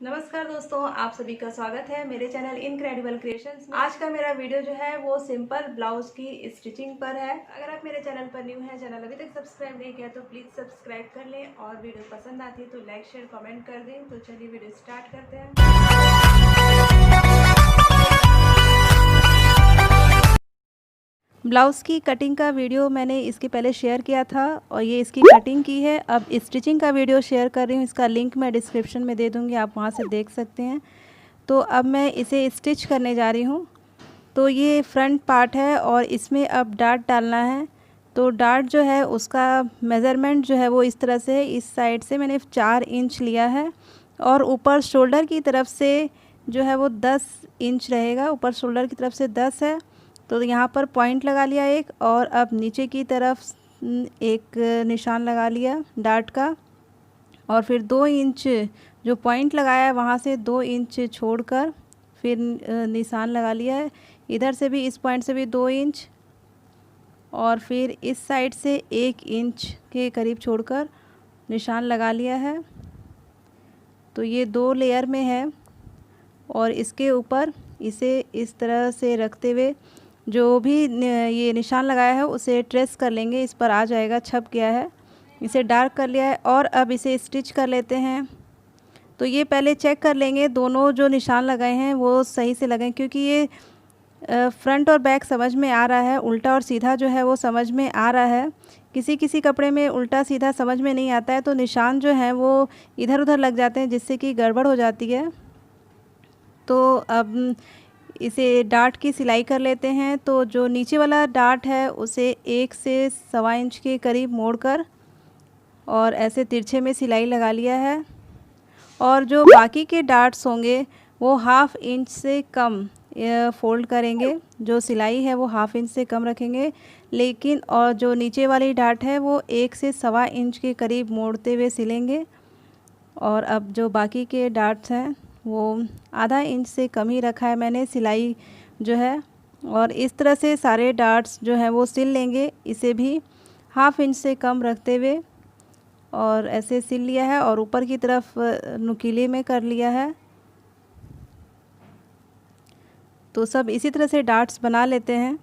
नमस्कार दोस्तों, आप सभी का स्वागत है मेरे चैनल इनक्रेडिबल क्रिएशंस में। आज का मेरा वीडियो जो है वो सिंपल ब्लाउज की स्टिचिंग पर है। अगर आप मेरे चैनल पर न्यू हैं, चैनल अभी तक सब्सक्राइब नहीं किया तो प्लीज़ सब्सक्राइब कर लें और वीडियो पसंद आती है तो लाइक शेयर कमेंट कर दें। तो चलिए वीडियो स्टार्ट करते हैं। ब्लाउज़ की कटिंग का वीडियो मैंने इसके पहले शेयर किया था और ये इसकी कटिंग की है। अब स्टिचिंग का वीडियो शेयर कर रही हूँ, इसका लिंक मैं डिस्क्रिप्शन में दे दूँगी, आप वहाँ से देख सकते हैं। तो अब मैं इसे स्टिच करने जा रही हूँ। तो ये फ्रंट पार्ट है और इसमें अब डार्ट डालना है। तो डार्ट जो है उसका मेज़रमेंट जो है वो इस तरह से, इस साइड से मैंने 4 इंच लिया है और ऊपर शोल्डर की तरफ से जो है वो 10 इंच रहेगा। ऊपर शोल्डर की तरफ से 10 है तो यहाँ पर पॉइंट लगा लिया एक, और अब नीचे की तरफ एक निशान लगा लिया डार्ट का, और फिर 2 इंच जो पॉइंट लगाया है वहाँ से 2 इंच छोड़कर फिर निशान लगा लिया है। इधर से भी, इस पॉइंट से भी 2 इंच और फिर इस साइड से 1 इंच के करीब छोड़कर निशान लगा लिया है। तो ये 2 लेयर में है और इसके ऊपर इसे इस तरह से रखते हुए जो भी ये निशान लगाया है उसे ट्रेस कर लेंगे। इस पर आ जाएगा, छप गया है, इसे डार्क कर लिया है और अब इसे स्टिच कर लेते हैं। तो ये पहले चेक कर लेंगे दोनों जो निशान लगाए हैं वो सही से लगाएं, क्योंकि ये फ्रंट और बैक समझ में आ रहा है, उल्टा और सीधा जो है वो समझ में आ रहा है। किसी किसी कपड़े में उल्टा सीधा समझ में नहीं आता है तो निशान जो हैं वो इधर उधर लग जाते हैं, जिससे कि गड़बड़ हो जाती है। तो अब इसे डार्ट की सिलाई कर लेते हैं। तो जो नीचे वाला डार्ट है उसे 1 से सवा इंच के करीब मोड़कर और ऐसे तिरछे में सिलाई लगा लिया है, और जो बाकी के डार्ट्स होंगे वो 1/2 इंच से कम फोल्ड करेंगे। जो सिलाई है वो 1/2 इंच से कम रखेंगे, लेकिन और जो नीचे वाली डार्ट है वो 1 से सवा इंच के करीब मोड़ते हुए सिलेंगे। और अब जो बाकी के डार्ट्स हैं वो आधा इंच से कम ही रखा है मैंने सिलाई जो है, और इस तरह से सारे डार्ट्स जो हैं वो सिल लेंगे। इसे भी 1/2 इंच से कम रखते हुए और ऐसे सिल लिया है और ऊपर की तरफ नुकीले में कर लिया है। तो सब इसी तरह से डार्ट्स बना लेते हैं।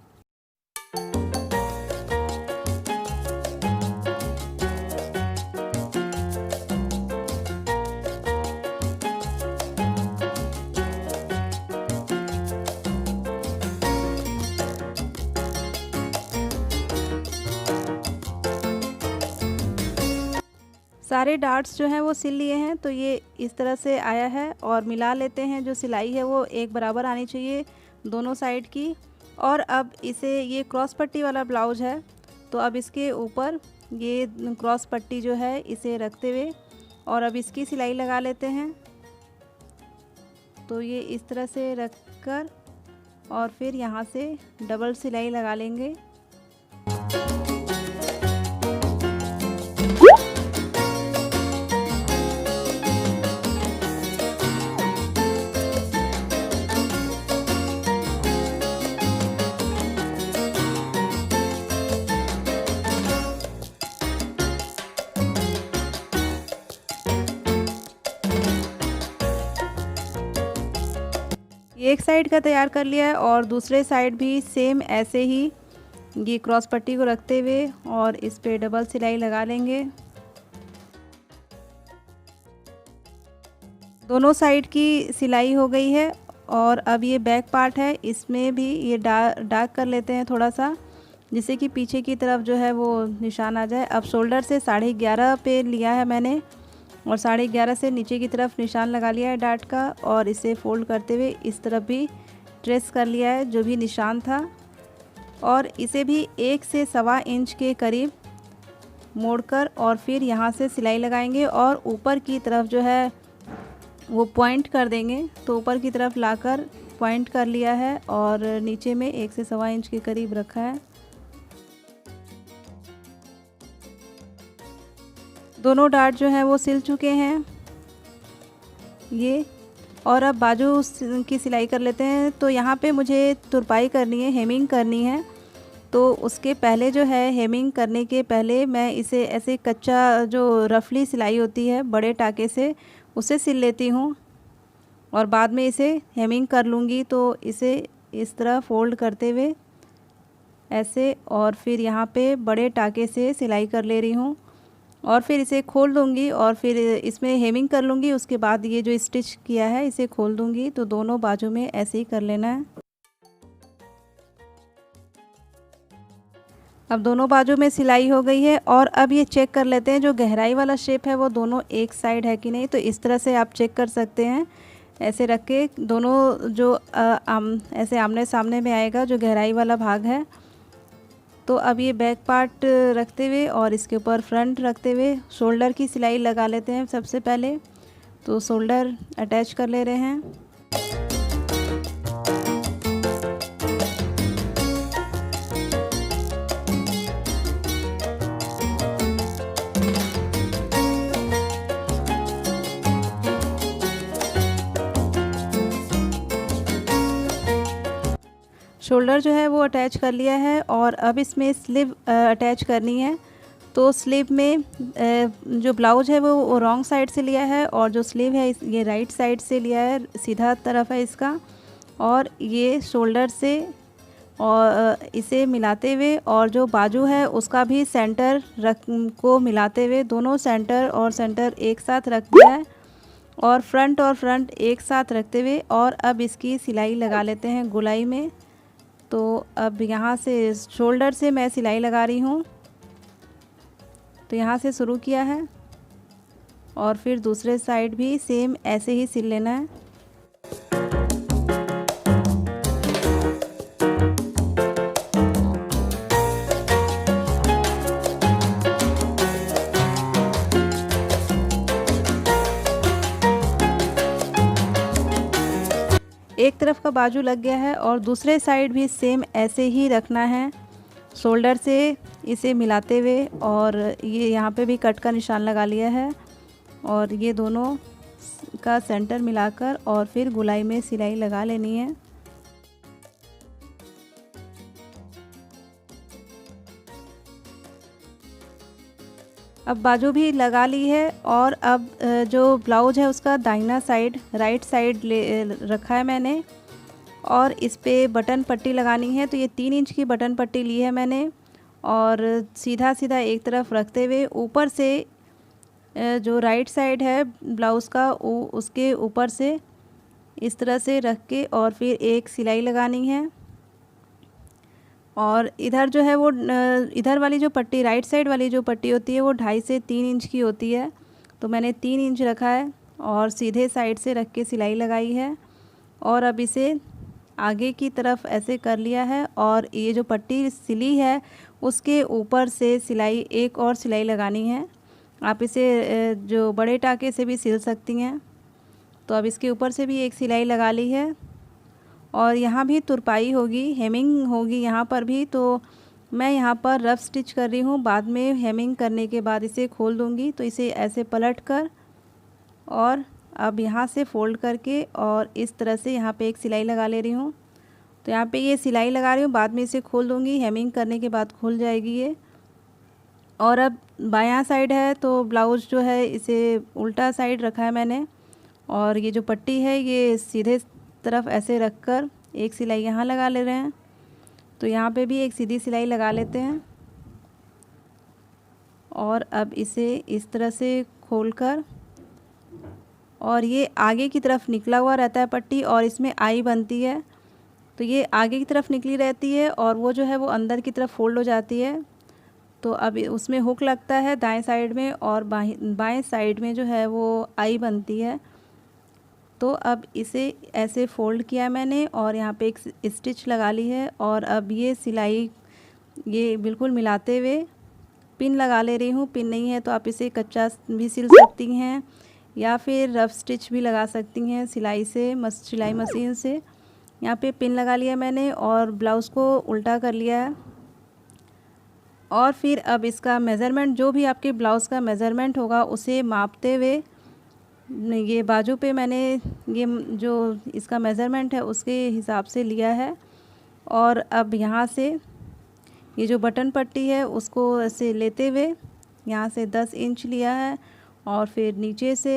सारे डार्ट्स जो हैं वो सिल लिए हैं। तो ये इस तरह से आया है और मिला लेते हैं। जो सिलाई है वो एक बराबर आनी चाहिए दोनों साइड की। और अब इसे, ये क्रॉस पट्टी वाला ब्लाउज है तो अब इसके ऊपर ये क्रॉस पट्टी जो है इसे रखते हुए और अब इसकी सिलाई लगा लेते हैं। तो ये इस तरह से रख कर और फिर यहाँ से डबल सिलाई लगा लेंगे। एक साइड का तैयार कर लिया है और दूसरे साइड भी सेम ऐसे ही ये क्रॉस पट्टी को रखते हुए और इस पे डबल सिलाई लगा लेंगे। दोनों साइड की सिलाई हो गई है और अब ये बैक पार्ट है, इसमें भी ये डार्क कर लेते हैं थोड़ा सा, जिससे कि पीछे की तरफ जो है वो निशान आ जाए। अब शोल्डर से 11.5 पे लिया है मैंने और 11.5 से नीचे की तरफ निशान लगा लिया है डार्ट का, और इसे फोल्ड करते हुए इस तरफ भी ट्रेस कर लिया है जो भी निशान था, और इसे भी 1 से सवा इंच के करीब मोड़कर और फिर यहाँ से सिलाई लगाएंगे और ऊपर की तरफ जो है वो पॉइंट कर देंगे। तो ऊपर की तरफ लाकर पॉइंट कर लिया है और नीचे में 1 से सवा इंच के करीब रखा है। दोनों डार्ट जो हैं वो सिल चुके हैं ये, और अब बाजू की सिलाई कर लेते हैं। तो यहाँ पे मुझे तुरपाई करनी है, हेमिंग करनी है। तो उसके पहले जो है, हेमिंग करने के पहले मैं इसे ऐसे कच्चा जो रफली सिलाई होती है बड़े टाके से, उसे सिल लेती हूँ। और बाद में इसे हेमिंग कर लूँगी। तो इसे इस तरह फ़ोल्ड करते हुए ऐसे, और फिर यहाँ पे बड़े टाके से सिलाई कर ले रही हूँ और फिर इसे खोल दूँगी और फिर इसमें हेमिंग कर लूँगी। उसके बाद ये जो स्टिच किया है इसे खोल दूँगी। तो दोनों बाजू में ऐसे ही कर लेना है। अब दोनों बाजू में सिलाई हो गई है और अब ये चेक कर लेते हैं जो गहराई वाला शेप है वो दोनों एक साइड है कि नहीं। तो इस तरह से आप चेक कर सकते हैं, ऐसे रख के दोनों जो ऐसे आमने सामने में आएगा जो गहराई वाला भाग है। तो अब ये बैक पार्ट रखते हुए और इसके ऊपर फ्रंट रखते हुए शोल्डर की सिलाई लगा लेते हैं सबसे पहले। तो शोल्डर अटैच कर ले रहे हैं। शोल्डर जो है वो अटैच कर लिया है और अब इसमें स्लीव अटैच करनी है। तो स्लीव में जो ब्लाउज है वो रॉन्ग साइड से लिया है और जो स्लीव है ये राइट साइड से लिया है, सीधा तरफ है इसका। और ये शोल्डर से और इसे मिलाते हुए और जो बाजू है उसका भी सेंटर को मिलाते हुए दोनों सेंटर और सेंटर एक साथ रख दिया है और फ्रंट एक साथ रखते हुए और अब इसकी सिलाई लगा लेते हैं गोलाई में। तो अब यहाँ से शोल्डर से मैं सिलाई लगा रही हूँ। तो यहाँ से शुरू किया है और फिर दूसरे साइड भी सेम ऐसे ही सिल लेना है। एक तरफ का बाजू लग गया है और दूसरे साइड भी सेम ऐसे ही रखना है, शोल्डर से इसे मिलाते हुए। और ये यहाँ पे भी कट का निशान लगा लिया है और ये दोनों का सेंटर मिलाकर और फिर गोलाई में सिलाई लगा लेनी है। अब बाजू भी लगा ली है और अब जो ब्लाउज है उसका दाहिना साइड राइट साइड रखा है मैंने और इस पे बटन पट्टी लगानी है। तो ये 3 इंच की बटन पट्टी ली है मैंने और सीधा सीधा एक तरफ रखते हुए ऊपर से जो राइट साइड है ब्लाउज़ का उसके ऊपर से इस तरह से रख के और फिर एक सिलाई लगानी है। और इधर जो है वो इधर वाली जो पट्टी राइट साइड वाली जो पट्टी होती है वो 2.5 से 3 इंच की होती है। तो मैंने 3 इंच रखा है और सीधे साइड से रख के सिलाई लगाई है और अब इसे आगे की तरफ ऐसे कर लिया है और ये जो पट्टी सिली है उसके ऊपर से सिलाई एक और सिलाई लगानी है। आप इसे जो बड़े टाके से भी सिल सकती हैं। तो अब इसके ऊपर से भी एक सिलाई लगा ली है और यहाँ भी तुरपाई होगी, हेमिंग होगी यहाँ पर भी। तो मैं यहाँ पर रफ स्टिच कर रही हूँ, बाद में हेमिंग करने के बाद इसे खोल दूँगी। तो इसे ऐसे पलट कर और अब यहाँ से फ़ोल्ड करके और इस तरह से यहाँ पे एक सिलाई लगा ले रही हूँ। तो यहाँ पे ये सिलाई लगा रही हूँ, बाद में इसे खोल दूँगी, हेमिंग करने के बाद खुल जाएगी ये। और अब बायां साइड है तो ब्लाउज़ जो है इसे उल्टा साइड रखा है मैंने और ये जो पट्टी है ये सीधे तरफ ऐसे रखकर एक सिलाई यहाँ लगा ले रहे हैं। तो यहाँ पे भी एक सीधी सिलाई लगा लेते हैं और अब इसे इस तरह से खोलकर और ये आगे की तरफ निकला हुआ रहता है पट्टी और इसमें आई बनती है। तो ये आगे की तरफ निकली रहती है और वो जो है वो अंदर की तरफ फोल्ड हो जाती है। तो अब उसमें हुक लगता है दाएं साइड में और बाएं साइड में जो है वो आई बनती है। तो अब इसे ऐसे फ़ोल्ड किया मैंने और यहाँ पे एक स्टिच लगा ली है और अब ये सिलाई ये बिल्कुल मिलाते हुए पिन लगा ले रही हूँ। पिन नहीं है तो आप इसे कच्चा भी सिल सकती हैं या फिर रफ स्टिच भी लगा सकती हैं सिलाई मशीन से। यहाँ पे पिन लगा लिया मैंने और ब्लाउज़ को उल्टा कर लिया है और फिर अब इसका मेज़रमेंट जो भी आपके ब्लाउज़ का मेज़रमेंट होगा उसे मापते हुए ये बाजू पे मैंने ये जो इसका मेज़रमेंट है उसके हिसाब से लिया है। और अब यहाँ से ये जो बटन पट्टी है उसको ऐसे लेते हुए यहाँ से 10 इंच लिया है और फिर नीचे से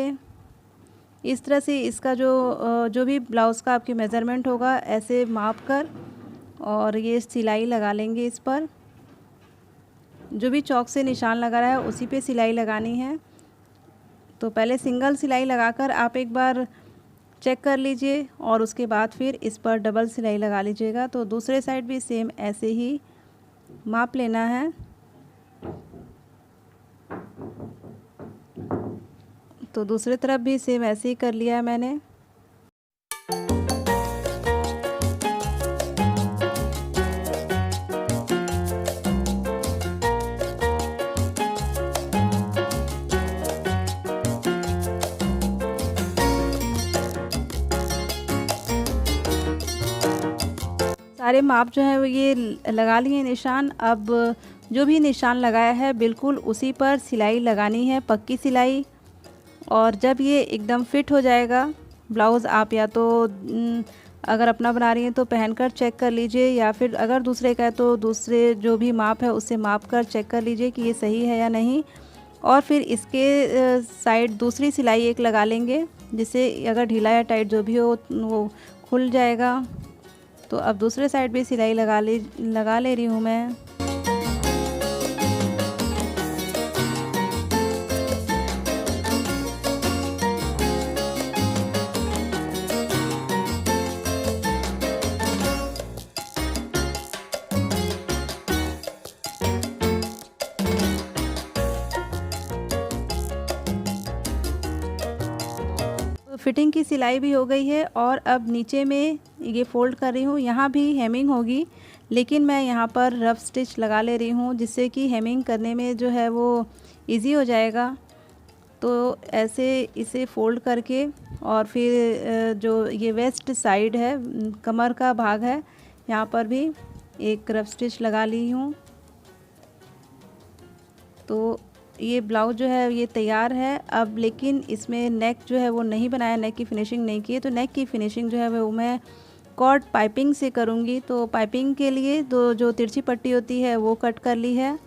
इस तरह से इसका जो भी ब्लाउज़ का आपकी मेज़रमेंट होगा ऐसे माप कर और ये सिलाई लगा लेंगे। इस पर जो भी चौक से निशान लगा रहा है उसी पे सिलाई लगानी है। तो पहले सिंगल सिलाई लगाकर आप एक बार चेक कर लीजिए और उसके बाद फिर इस पर डबल सिलाई लगा लीजिएगा। तो दूसरे साइड भी सेम ऐसे ही माप लेना है। तो दूसरी तरफ भी सेम ऐसे ही कर लिया है मैंने। सारे माप जो है वो ये लगा लिए निशान। अब जो भी निशान लगाया है बिल्कुल उसी पर सिलाई लगानी है, पक्की सिलाई। और जब ये एकदम फिट हो जाएगा ब्लाउज़, आप या तो अगर अपना बना रही हैं तो पहनकर चेक कर लीजिए, या फिर अगर दूसरे का है तो दूसरे जो भी माप है उससे माप कर चेक कर लीजिए कि ये सही है या नहीं। और फिर इसके साइड दूसरी सिलाई एक लगा लेंगे, जिससे अगर ढीला या टाइट जो भी हो वो खुल जाएगा। तो अब दूसरे साइड भी सिलाई लगा ले रही हूँ मैं। फिटिंग की सिलाई भी हो गई है और अब नीचे में ये फ़ोल्ड कर रही हूँ। यहाँ भी हेमिंग होगी, लेकिन मैं यहाँ पर रफ स्टिच लगा ले रही हूँ, जिससे कि हेमिंग करने में जो है वो इजी हो जाएगा। तो ऐसे इसे फ़ोल्ड करके और फिर जो ये वेस्ट साइड है, कमर का भाग है, यहाँ पर भी एक रफ स्टिच लगा ली हूँ। तो ये ब्लाउज़ जो है ये तैयार है। अब लेकिन इसमें नेक जो है वो नहीं बनाया, नेक की फिनिशिंग नहीं की है। तो नेक की फिनिशिंग जो है वो मैं कॉर्ड पाइपिंग से करूँगी। तो पाइपिंग के लिए जो तिरछी पट्टी होती है वो कट कर ली है।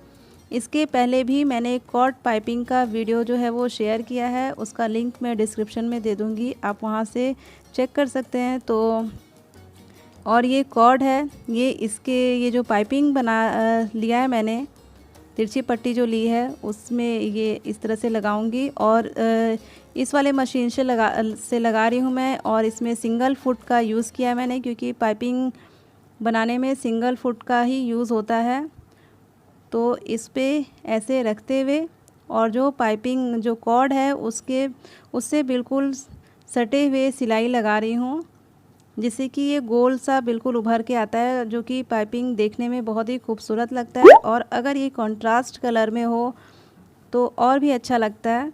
इसके पहले भी मैंने कॉर्ड पाइपिंग का वीडियो जो है वो शेयर किया है, उसका लिंक मैं डिस्क्रिप्शन में दे दूँगी, आप वहाँ से चेक कर सकते हैं। तो और ये कॉर्ड है, ये जो पाइपिंग बना लिया है मैंने, तिरछी पट्टी जो ली है उसमें ये इस तरह से लगाऊंगी। और इस वाले मशीन से लगा रही हूँ मैं। और इसमें सिंगल फुट का यूज़ किया है मैंने, क्योंकि पाइपिंग बनाने में सिंगल फुट का ही यूज़ होता है। तो इस पे ऐसे रखते हुए और जो पाइपिंग जो कॉर्ड है उससे बिल्कुल सटे हुए सिलाई लगा रही हूँ, जिससे कि ये गोल सा बिल्कुल उभर के आता है, जो कि पाइपिंग देखने में बहुत ही खूबसूरत लगता है। और अगर ये कंट्रास्ट कलर में हो तो और भी अच्छा लगता है।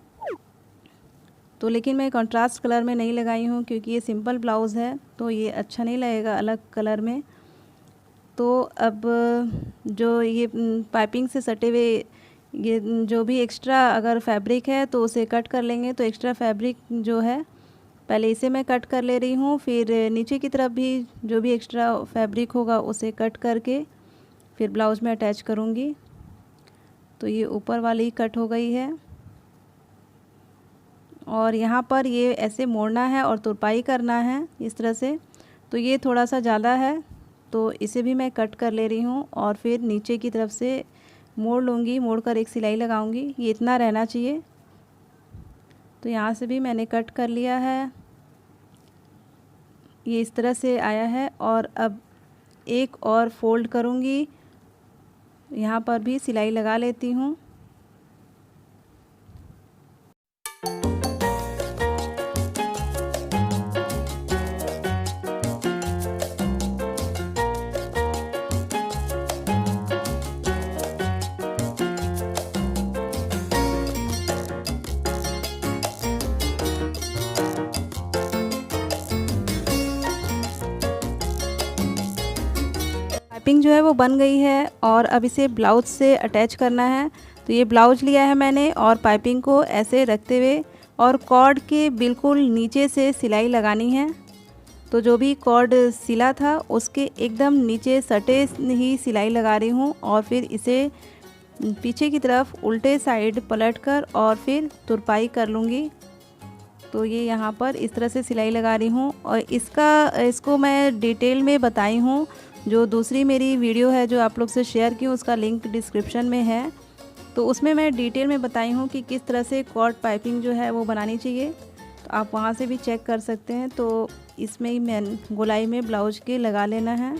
तो लेकिन मैं कंट्रास्ट कलर में नहीं लगाई हूँ, क्योंकि ये सिंपल ब्लाउज़ है तो ये अच्छा नहीं लगेगा अलग कलर में। तो अब जो ये पाइपिंग से सटे हुए ये जो भी एक्स्ट्रा अगर फैब्रिक है तो उसे कट कर लेंगे। तो एक्स्ट्रा फैब्रिक जो है पहले इसे मैं कट कर ले रही हूँ, फिर नीचे की तरफ भी जो भी एक्स्ट्रा फैब्रिक होगा उसे कट करके फिर ब्लाउज़ में अटैच करूँगी। तो ये ऊपर वाली कट हो गई है और यहाँ पर ये ऐसे मोड़ना है और तुरपाई करना है इस तरह से। तो ये थोड़ा सा ज़्यादा है, तो इसे भी मैं कट कर ले रही हूँ और फिर नीचे की तरफ से मोड़ लूँगी, मोड़ कर एक सिलाई लगाऊँगी। ये इतना रहना चाहिए। तो यहाँ से भी मैंने कट कर लिया है, ये इस तरह से आया है। और अब एक और फोल्ड करूँगी, यहाँ पर भी सिलाई लगा लेती हूँ। पाइपिंग जो है वो बन गई है और अब इसे ब्लाउज से अटैच करना है। तो ये ब्लाउज लिया है मैंने और पाइपिंग को ऐसे रखते हुए और कॉर्ड के बिल्कुल नीचे से सिलाई लगानी है। तो जो भी कॉर्ड सिला था उसके एकदम नीचे सटे ही सिलाई लगा रही हूँ और फिर इसे पीछे की तरफ उल्टे साइड पलटकर और फिर तुरपाई कर लूँगी। तो ये यहाँ पर इस तरह से सिलाई लगा रही हूँ। और इसको मैं डिटेल में बताई हूँ, जो दूसरी मेरी वीडियो है जो आप लोग से शेयर की हूँ, उसका लिंक डिस्क्रिप्शन में है। तो उसमें मैं डिटेल में बताई हूँ कि किस तरह से कॉर्ड पाइपिंग जो है वो बनानी चाहिए, तो आप वहाँ से भी चेक कर सकते हैं। तो इसमें ही मैं गोलाई में ब्लाउज के लगा लेना है।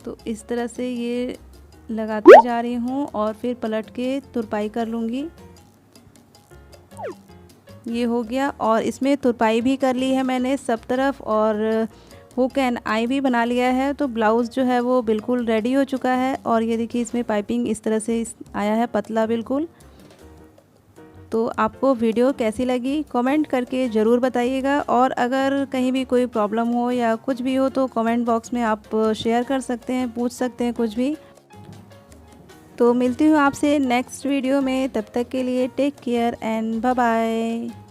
तो इस तरह से ये लगाते जा रही हूँ और फिर पलट के तुरपाई कर लूँगी। ये हो गया। और इसमें तुरपाई भी कर ली है मैंने सब तरफ, और हुक एंड आई भी बना लिया है। तो ब्लाउज़ जो है वो बिल्कुल रेडी हो चुका है। और ये देखिए इसमें पाइपिंग इस तरह से आया है, पतला बिल्कुल। तो आपको वीडियो कैसी लगी कमेंट करके ज़रूर बताइएगा। और अगर कहीं भी कोई प्रॉब्लम हो या कुछ भी हो तो कमेंट बॉक्स में आप शेयर कर सकते हैं, पूछ सकते हैं कुछ भी। तो मिलती हूँ आपसे नेक्स्ट वीडियो में, तब तक के लिए take care and bye bye.